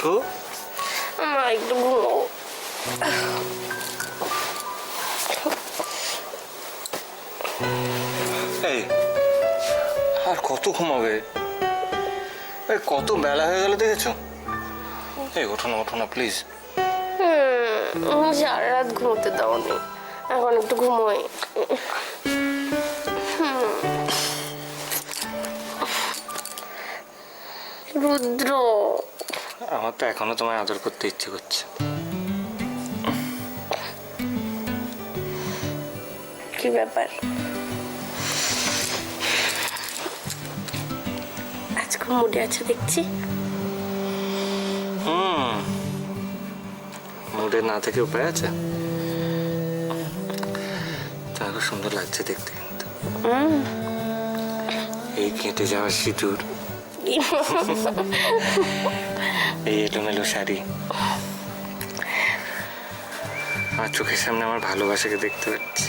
ওঠো। আমার একটু ঘুমো। এই আর কত ঘুমাবে? এই কত বেলা হয়ে গেল দেখেছো? এই ওঠো না প্লিজ। সারা রাত ঘুমোতে দাওনি, এখন একটু ঘুমোই। রুদ্র, আমার তো এখনো তোমায় আদর করতে ইচ্ছে করছে। কি ব্যাপার? আজকে মুডে আছে দেখছি। মুডে না থেকে উপায় আছে? তার খুব সুন্দর লাগছে দেখতে, কিন্তু এই কেটে যাওয়া সিঁদুর, এই এলোমেলো শাড়ি, আর চোখের সামনে আমার ভালোবাসাকে দেখতে পাচ্ছি।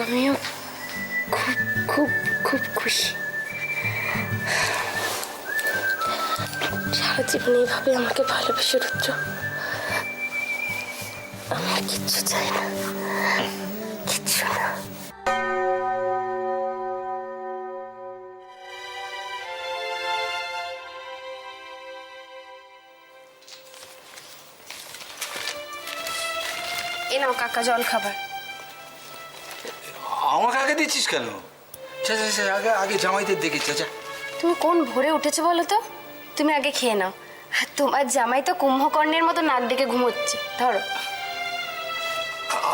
আমিও খুব খুব খুব খুশি। সারা জীবন এইভাবে আমাকে ভালোবেসে রুদ্র। আমি কিচ্ছু চাই না, কিচ্ছু না। এ নাও কাকা জল খাবার। আমাকে আগে দিচ্ছিস কেন? আগে আগে জামাইদের দেখেছি। আচ্ছা, তুমি কোন ভোরে উঠেছো বলো তো? তুমি আগে খেয়ে নাও। আর তোমার জামাই তো কুম্ভকর্ণের মতো নাক ডেকে ঘুমোচ্ছে। ধরো।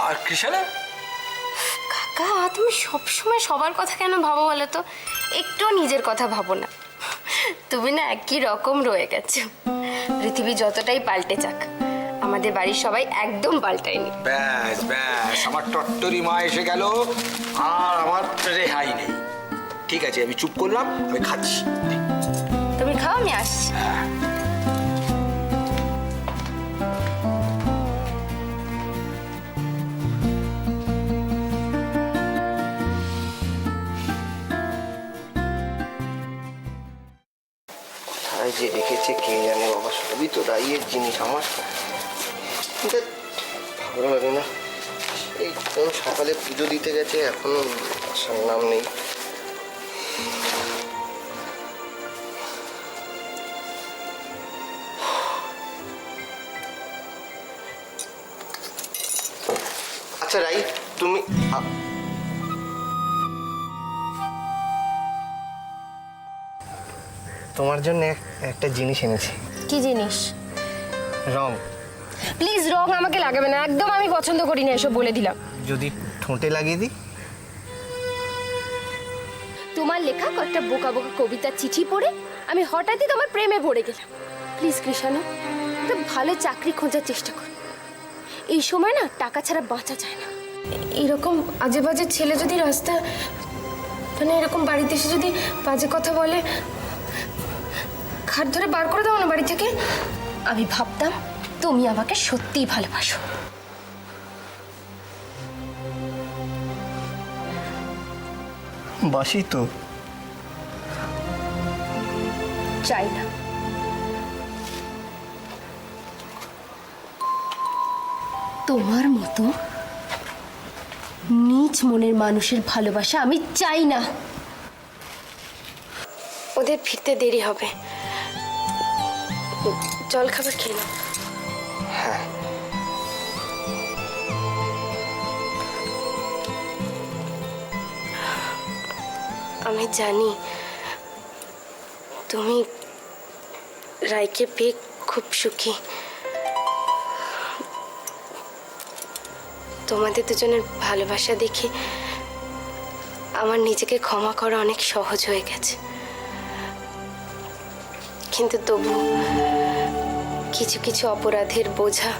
আর কৃষাণা? কাকা, তুমি সবসময় সবার কথা কেন ভাবো বলো তো? একটু নিজের কথা ভাবো না। তুমি না একই রকম রয়ে গেছো। পৃথিবী যতটাই পাল্টে যাক, আমাদের বাড়ির সবাই একদম পাল্টায়নি। ব্যাস ব্যাস, আমার টট্টরি মা এসে গেল আর আমার রেহাই নেই। ঠিক আছে, আমি চুপ করলাম, আমি খাচ্ছি। তুমি খাও, আমি আসছি। কোথায় যে রেখেছে কে জানে বাবা, সবই তো রাইয়ের জিনিস। আমার ভালো লাগে না। এই কোন সকালে পুজো দিতে গেছে, এখনো আসার নাম নেই। আচ্ছা রাই, তুমি তোমার জন্য একটা জিনিস এনেছি। কি জিনিস? রং। প্লিজ, রং আমাকে লাগাবে না, একদম আমি পছন্দ করি না এসব, বলে দিলাম। যদি ঠোঁটে লাগিয়ে দিই? তোমার লেখা কয়েকটা বোকা বোকা কবিতার চিঠি পড়ে আমি হঠাৎই তোমার প্রেমে পড়ে গেলাম। প্লিজ কৃষাণু, একটা ভালো চাকরি খোঁজার চেষ্টা কর। এই সময় না টাকা ছাড়া বাঁচা যায় না। এরকম আজে বাজে ছেলে যদি রাস্তা, মানে এরকম বাড়িতে এসে যদি বাজে কথা বলে, ঘাট ধরে বার করে দাও না বাড়ি থেকে। আমি ভাবতাম তুমি আমাকে সত্যিই ভালোবাসো। বাসি তো। চাই না। তোমার মতো নীচ মনের মানুষের ভালোবাসা আমি চাই না। ওদের ফিরতে দেরি হবে, জল খাবার খেয়ে নাও। হ্যাঁ, আমি জানি তুমি রায়কে পেয়ে খুব সুখী। তোমাদের দুজনের ভালোবাসা দেখে আমার নিজেকে ক্ষমা করা অনেক সহজ হয়ে গেছে। কিন্তু তবু কিছু কিছু অপরাধের বোঝা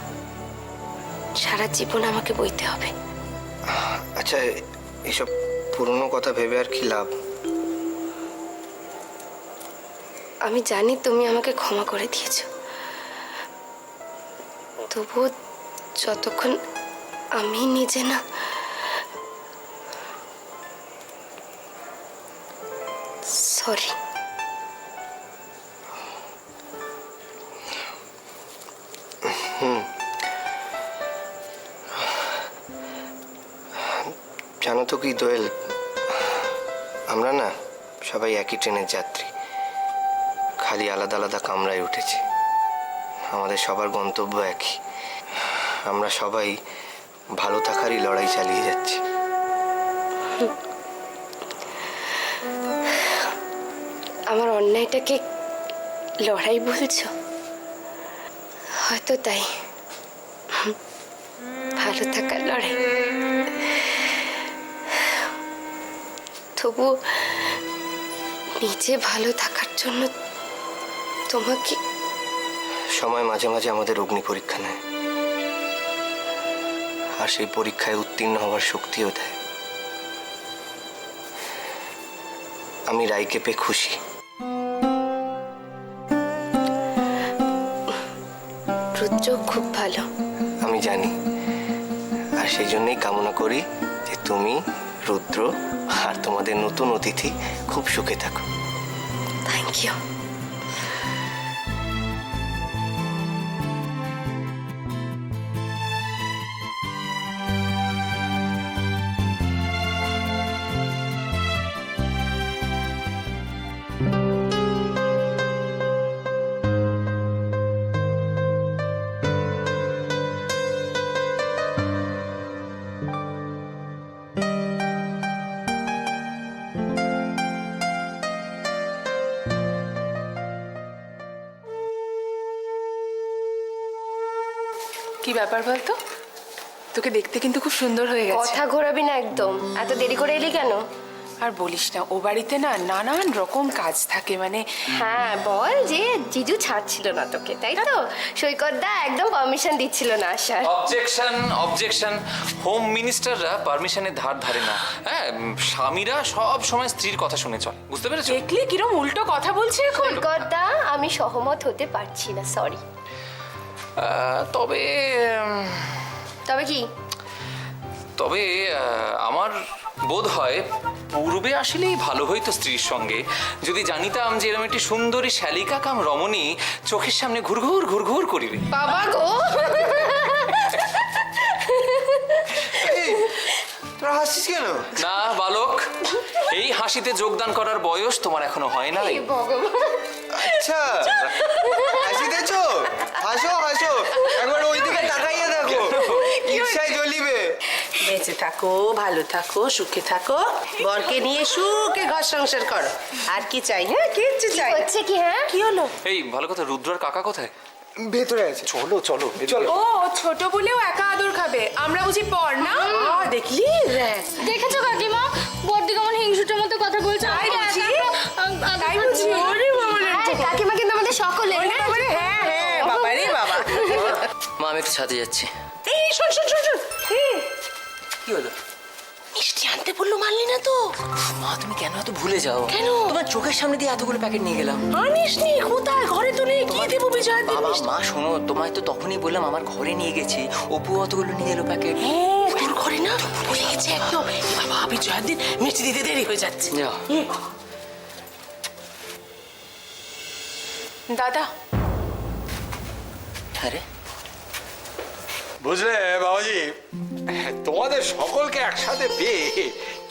সারা জীবন আমাকে বইতে হবে। আচ্ছা এসব পুরনো কথা ভেবে আর কি লাভ? আমি জানি তুমি আমাকে ক্ষমা করে দিয়েছো, তবুও যতক্ষণ আমি নিজে না সরি। জানো তো কি দোয়েল, আমরা না সবাই একই ট্রেনের যাত্রী, খালি আলাদা আলাদা কামরায় উঠেছি। আমাদের সবার গন্তব্য একই, আমরা সবাই ভালো থাকারই লড়াই চালিয়ে যাচ্ছি। আমার অন্যায়টাকে লড়াই বলছো? হয়তো তাই, ভালো থাকার লড়াই। তবু নিজে ভালো থাকার জন্য তোমাকে সময় মাঝে মাঝে আমাদের অগ্নি পরীক্ষা নেয়, আর সেই পরীক্ষায় উত্তীর্ণ হওয়ার শক্তিও দেয়। আমি রাইকে পেয়ে খুশি। রুদ্র খুব ভালো, আমি জানি, আর সেই জন্যই কামনা করি যে তুমি, রুদ্র আর তোমাদের নতুন অতিথি খুব সুখে থাকো। Thank you. কি ব্যাপার বলতো? তোকে দেখতে কিন্তু খুব সুন্দর হয়ে গেছে। কথা ঘোরাবি না একদম। এত দেরি করে এলি কেন? আর বলিস না, ও বাড়িতে না নানান রকম কাজ থাকে, মানে হ্যাঁ বল, যে জিজু ছাড়ছিল না তোকে, তাই তো? সৈকত দা একদম পারমিশন দিচ্ছিল না আসার। Objection objection. হোম মিনিস্টাররা পারমিশনের ধার ধারে না। হ্যাঁ, স্বামীরা সব সময় স্ত্রীর কথা শুনে চলে, বুঝতে পেরেছো? দেখলি কিরম উল্টো কথা বলছে এখন। সৈকত দা, আমি সহমত হতে পারছি না, সরি। তবে তবে কি? তবে আমার বোধ হয় পূর্বে আসলেই ভালো হইতো স্ত্রীর সঙ্গে, যদি জানিতাম যে এরকম একটি সুন্দরী শালিকা কাম রমণী চোখের সামনে ঘুরঘুর ঘুরঘুর করিবে। বাবা গো, তোরা হাসছিস কেন? না বালক, এই হাসিতে যোগদান করার বয়স তোমার এখনো হয় নাই। হে ভগবান। আচ্ছা, হাসি দেখছো? হাসো হাসো, একবার ওইদিকে তাকাইয়ে দেখো, ঈর্ষায় জ্বলিবে। বেঁচে থাকো, ভালো থাকো, সুখে থাকো, বরকে নিয়ে সুখে ঘর সংসার করো। আর কি চাই? হ্যাঁ, কিচ্ছু চাই না। হচ্ছে কি? হ্যাঁ, কি হলো? এই ভালো কথা, রুদ্রার কাকা কোথায়? ভেতরে আছে। চলো চলো চলো। ও ছোট বলেও একা আদর খাবে, আমরা বুঝি পর না? দেখলি? দেখেছো কাকিমা, বড়দি কেমন হিংসুটের মতো কথা বলছে? তাই বুঝি? তাই হ্যাঁ, বুঝি? ওরে বাবা রে। কাকিমা কিন্তু আমাদের সকলে। ওরে বাবা রে, হ্যাঁ হ্যাঁ, বাবা রে বাবা। মা, আমি একটু ছাদে যাচ্ছি। এই শোন শোন শোন শোন, কি হলো? মিষ্টি আনতে বললো, মানলি না তো? মা, তুমি কেন এত ভুলে যাও? কেন? তোমার চোখের সামনে দিয়ে এতগুলো প্যাকেট নিয়ে গেলাম। আনিস নি? কোথায়? ঘরে তো নেই। কি দেবো বিজয়ের দিন? বাবা, মা শোনো, তোমায় তো তখনই বললাম আমার ঘরে নিয়ে গেছি। অপু অতগুলো নিয়ে এলো প্যাকেট। হ্যাঁ, তোর ঘরে না? ভুলে গেছে একদম। এবার বাবা বিজয়ের দিন মিষ্টি দিতে দেরি হয়ে যাচ্ছে। যাও। দাদা, আরে বুঝলে বাবাজি, তোমাদের সকলকে একসাথে পেয়ে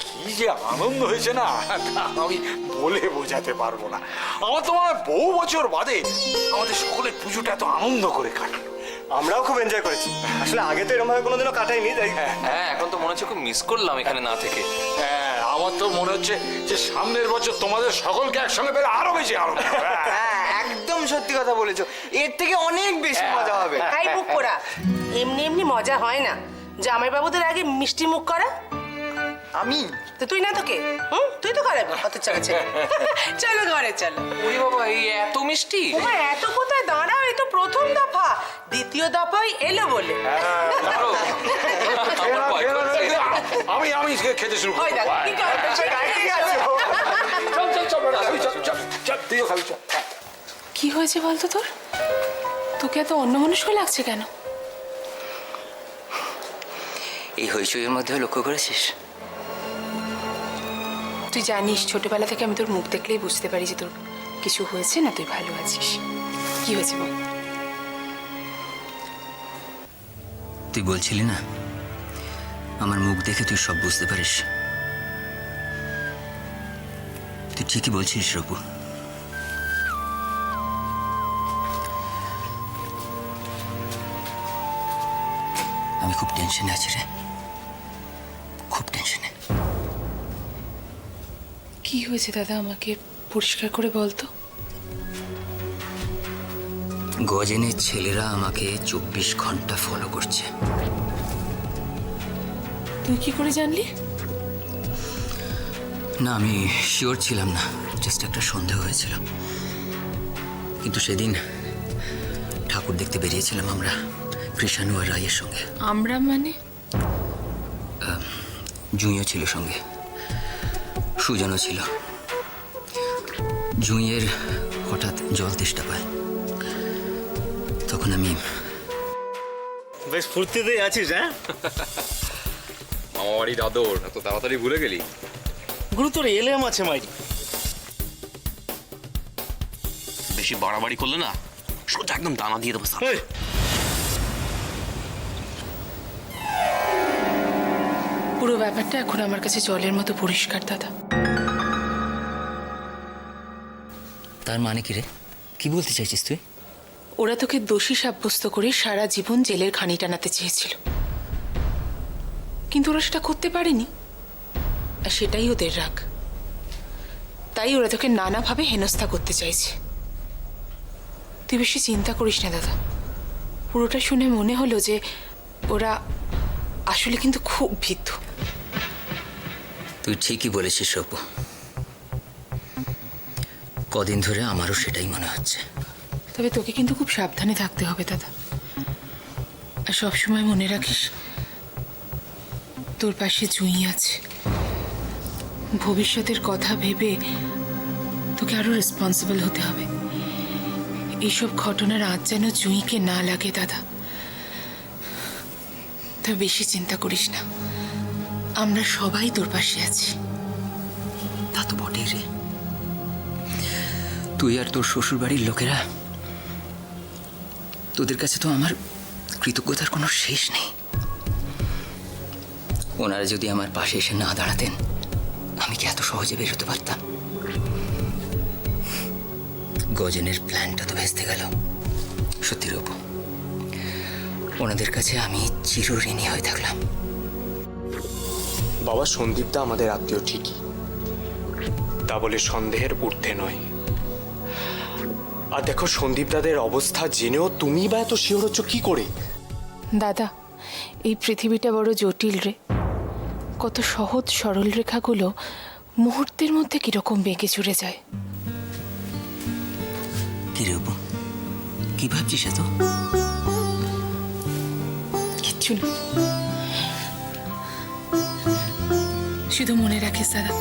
কি যে আনন্দ হয়েছে না, তা আমি বলে বোঝাতে পারবো না। আমার তো মনে হয় বহু বছর বাদে আমাদের সকলের পুজোটা এত আনন্দ করে কাটলো। আমরাও খুব এনজয় করেছি। আসলে আগে তো এরকম ভাবে কোনোদিনও কাটাইনি, তাই হ্যাঁ, এখন তো মনে হচ্ছে খুব মিস করলাম এখানে না থেকে। হ্যাঁ, আমার তো মনে হচ্ছে যে সামনের বছর তোমাদের সকলকে একসঙ্গে পেলে আরো বেশি আনন্দ হবে। হ্যাঁ, একদম সত্যি কথা বলেছো, এর থেকে অনেক বেশি মজা হবে। খাই মুখ করা, এমনি এমনি মজা হয় না। জামাইবাবুদের আগে মিষ্টি মুখ করা। আমি তো তুই না তোকে, তুই তো করাবি কত চাচ্ছে। চলো ঘরে চলো। ওরে বাবা, এই এত মিষ্টি! ওমা, এত কোথায়? দাঁড়াও, এই তো প্রথম দফা, দ্বিতীয় দফাই এলো বলে। দাঁড়াও। আমার ভয় করছে। আমি খেতে শুরু ওই করবো। দেখ, কি করবে? চল চল চল বেটা, চল চল চল, তুইও খাবি, চল। কি হয়েছে বলতো তোর? তোকে এত অন্যমনস্ক লাগছে কেন? এই হইচইয়ের মধ্যে লক্ষ্য করেছিস তুই জানিস ছোটবেলা থেকে আমি তোর মুখ দেখলেই বুঝতে পারি যে তোর কিছু হয়েছে না, তুই ভালো আছিস। কি হয়েছে বল? তুই বলছিলি না আমার মুখ দেখে তুই সব বুঝতে পারিস। তুই ঠিকই বলছিস রূপু। আমি খুব টেনশনে আছি রে, খুব টেনশনে। কি হয়েছে দাদা, আমাকে পরিষ্কার করে বলতো। গজেনের ছেলেরা আমাকে 24 ঘন্টা ফলো করছে। তুই কি করে জানলি? না, আমি শিওর ছিলাম না, জাস্ট একটা সন্দেহ হয়েছিল। কিন্তু সেদিন ঠাকুর দেখতে বেরিয়েছিলাম আমরা কৃষাণু আর রায়ের সঙ্গে। আমরা মানে? জুঁইও ছিল সঙ্গে, সুজনও ছিল। জুঁইয়ের হঠাৎ জল তেষ্টা পায়, তখন আমি বেশ ফুর্তিতেই আছিস, হ্যাঁ? মামা বাড়ির আদর এত তাড়াতাড়ি ভুলে গেলি? গুরু তোর এলেম আছে মাইরি। বেশি বাড়াবাড়ি করলে না সোজা একদম দানা দিয়ে দেবো। এই, পুরো ব্যাপারটা এখন আমার কাছে জলের মতো পরিষ্কার দাদা। তার মানে কি রে, কি বলতে চাইছিস তুই? ওরা তোকে দোষী সাব্যস্ত করে সারা জীবন জেলের ঘানি টানাতে চেয়েছিল, কিন্তু ওরা সেটা করতে পারেনি, আর সেটাই ওদের রাগ। তাই ওরা তোকে নানাভাবে হেনস্থা করতে চাইছে। তুই বেশি চিন্তা করিস না দাদা। পুরোটা শুনে মনে হলো যে ওরা আসলে কিন্তু খুব ভীতু। তুই ঠিকই বলেছিস রূপু, কদিন ধরে আমারও সেটাই মনে হচ্ছে। তবে তোকে কিন্তু খুব সাবধানে থাকতে হবে দাদা, আর সবসময় মনে রাখিস তোর পাশে জুঁই আছে। ভবিষ্যতের কথা ভেবে তোকে আরো রেসপন্সিবল হতে হবে। এইসব ঘটনার আজ যেন জুঁইকে না লাগে দাদা। তবে বেশি চিন্তা করিস না, আমরা সবাই তোর পাশে আছি। তা তো বটেই রে, তুই আর তোর শ্বশুর বাড়ির লোকেরা, তোদের কাছে তো আমার কৃতজ্ঞতার কোনো শেষ নেই। ওনারা যদি আমার পাশে এসে না দাঁড়াতেন, আমি কি এত সহজে বেরোতে পারতাম? গজনের প্ল্যানটা তো ভেস্তে গেল। সত্যি রূপ, ওনাদের কাছে আমি চিরঋণী হয়ে থাকলাম। বাবা, সন্দীপদা আমাদের আত্মীয় ঠিকই, তা বলে সন্দেহের ঊর্ধ্বে নয়। আর দেখো, সন্দীপ দাদের অবস্থা জেনেও তুমি বা এত শিওর হচ্ছ কি করে? দাদা, এই পৃথিবীটা বড় জটিল রে। কত সহজ সরল রেখাগুলো মুহূর্তের মধ্যে কিরকম বেঁকে চুরে যায়। কি রূপ, কি ভাবছিস এত? কিচ্ছু না, শুধু মনে রাখিস দাদা,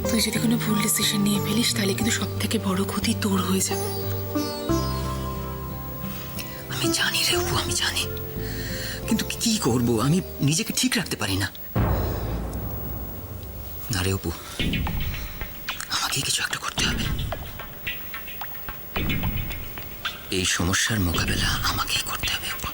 তুই যদি কোনো ভুল ডিসিশন নিয়ে ফেলিস তাহলে কিন্তু সব থেকে বড় ক্ষতি তোর হয়ে যাবে। আমি জানি রে অপু, আমি জানি, কিন্তু কি করব, আমি নিজেকে ঠিক রাখতে পারি না। না রে অপু, আমাকে কিছু একটা করতে হবে। এই সমস্যার মোকাবেলা আমাকেই করতে হবে অপু।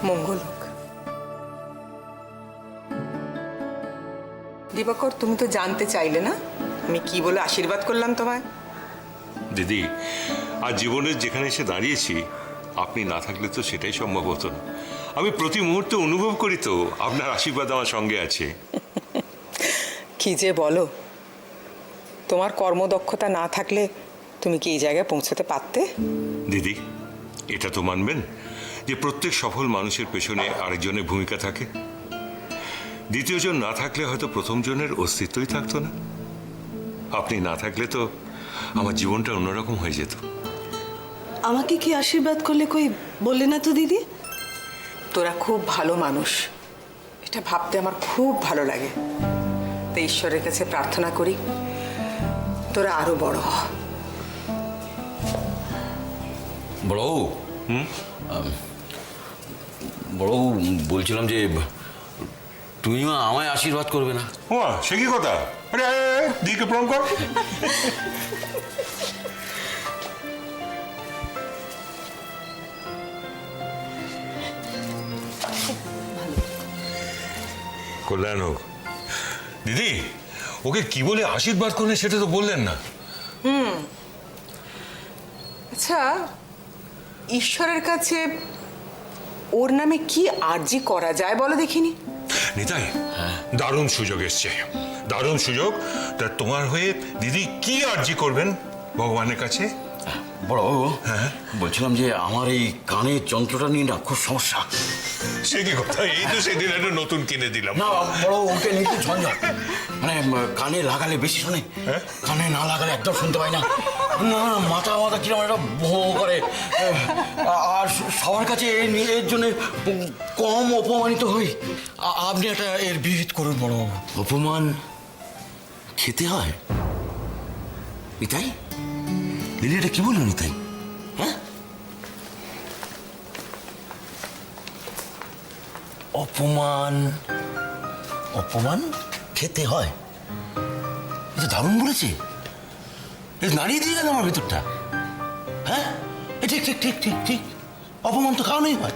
মঙ্গল হোক। দিবাকর, তুমি তো জানতে চাইলে না আমি কি বলে আশীর্বাদ করলাম তোমায়। দিদি, আজ জীবনের যেখানে এসে দাঁড়িয়েছি, আপনি না থাকলে তো সেটাই সম্ভব হতো না। আমি প্রতি মুহূর্তে অনুভব করি তো আপনার আশীর্বাদ আমার সঙ্গে আছে। কি যে বলো, তোমার কর্মদক্ষতা না থাকলে তুমি কি এই জায়গায় পৌঁছতে পারতে? দিদি, এটা তো মানবেন যে প্রত্যেক সফল মানুষের পেছনে আরেকজনের ভূমিকা থাকে। দ্বিতীয়জন না থাকলে হয়তো প্রথমজনের অস্তিত্বই থাকতো না। আপনি না থাকলে তো আমার জীবনটা অন্যরকম হয়ে যেত। আমাকে কি আশীর্বাদ করলে কই বললে না তো দিদি? তোরা খুব ভালো মানুষ, এটা ভাবতে আমার খুব ভালো লাগে। তাই ঈশ্বরের কাছে প্রার্থনা করি তোরা আরো বড় হ। বড়বাবু বড়বাবু বলছিলাম যে তুমি মা আমায় আশীর্বাদ করবে না? ও সে কি কথা? আরে দিকে প্রণাম কর। কল্যাণ হোক। দিদি ওকে কি বলে আশীর্বাদ করলেন সেটা তো বললেন না। আচ্ছা, ঈশ্বরের কাছে ওর নামে কি আর্জি করা যায় বলো দেখিনি? নিতাই, দারুণ সুযোগ এসছে, দারুণ সুযোগ। তা তোমার হয়ে দিদি কি আর্জি করবেন ভগবানের কাছে? বড়বাবু বলছিলাম যে আমার এই কানের যন্ত্রটা নিয়ে না খুব সমস্যা। সে কি কথা? এই তো সেদিন একটা নতুন কিনে দিলাম। না বড়বাবু, ওকে নিয়ে খুব ঝঞ্ঝাট। মানে কানে লাগালে বেশি শোনে, কানে না লাগালে একদম শুনতে পাই না। না মাথা মাথা কিরকম একটা ভোঁ করে। আর সবার কাছে এর জন্য কম অপমানিত হই। আপনি একটা এর বিহিত করুন বড়বাবু। অপমান খেতে হয় নিতাই? দিদি এটা কি বললো নিতাই? হ্যাঁ, অপমান অপমান খেতে হয়, এটা দারুণ বলেছে। এটা নাড়িয়ে দিয়ে গেল আমার ভেতরটা। হ্যাঁ ঠিক ঠিক ঠিক ঠিক ঠিক অপমান তো খাওয়ানোই হয়,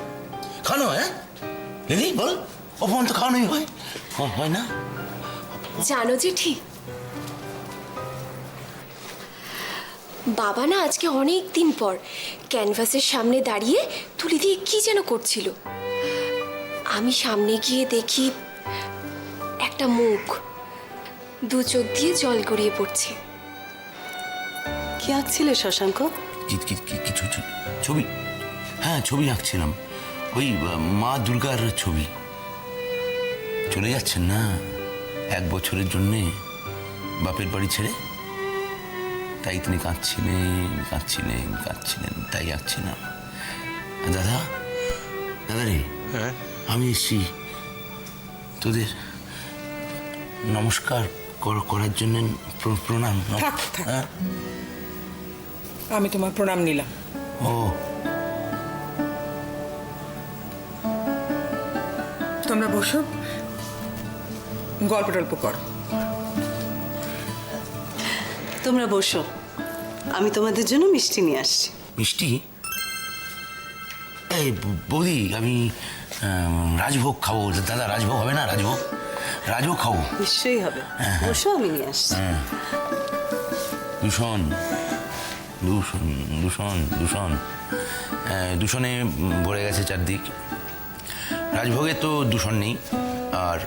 খাওয়ানো হয়। হ্যাঁ দিদি বল, অপমান তো খাওয়ানোই হয়, হয় না? জানো জেঠি, বাবা না আজকে অনেক দিন পর ক্যানভাসের সামনে দাঁড়িয়ে তুলি দিয়ে কি যেন করছিল। আমি সামনে গিয়ে দেখি একটা মুখ, দু চোখ দিয়ে জল গড়িয়ে পড়ছে। কি আঁকছিলে শশাঙ্ক? কিছু ছবি, হ্যাঁ ছবি আঁকছিলাম। ওই মা দুর্গার ছবি। চলে যাচ্ছেন না 1 বছরের জন্যে বাপের বাড়ি ছেড়ে, তাই তিনি কাঁদছিলেন, তাই আঁকছিলাম। দাদা রে, আমি এসছি তোদের নমস্কার করার জন্য। প্রণাম। থাক থাক, আমি তোমার প্রণাম নিলাম। ও তোমরা বসো, গল্প টল্প করো। তোমরা বসো, আমি তোমাদের জন্য মিষ্টি নিয়ে আসছি। মিষ্টি? এই বৌদি, আমি রাজভোগ খাবো। দাদা রাজভোগ হবে না? রাজভোগ খাবো। নিশ্চয়ই হবে, বসো, আমি নিয়ে আসছি। দূষণে ভরে গেছে চারদিক। রাজভোগে তো দূষণ নেই, আর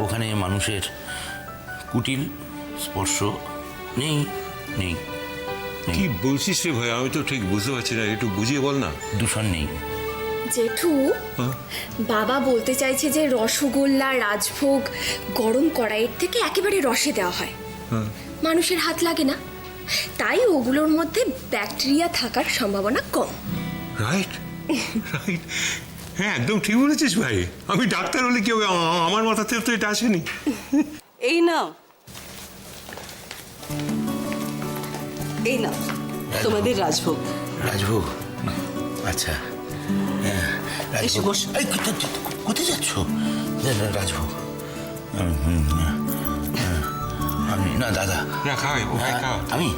ওখানে মানুষের কুটিল স্পর্শ নেই। কি বলছিস রে ভাই? আমি তো ঠিক বুঝতে পারছি না, একটু বুঝিয়ে বল না। দূষণ নেই জেঠু, বাবা বলতে চাইছে যে রসগোল্লা রাজভোগ গরম কড়াইয়ের থেকে একেবারে রসে দেওয়া হয়, মানুষের হাত লাগে না, তাই ওগুলোর মধ্যে ব্যাকটেরিয়া থাকার সম্ভাবনা কম। রাইট রাইট, হ্যাঁ একদম ঠিক বলেছিস ভাই। আমি ডাক্তার হলে কি হবে, আমার মাথাতে তো এটা আসেনি। এই নাও তোমাদের রাজভোগ। আচ্ছা, কোথায় যাচ্ছ? রাজভোগ আমি না দাদা, না খাওয়াই, আমি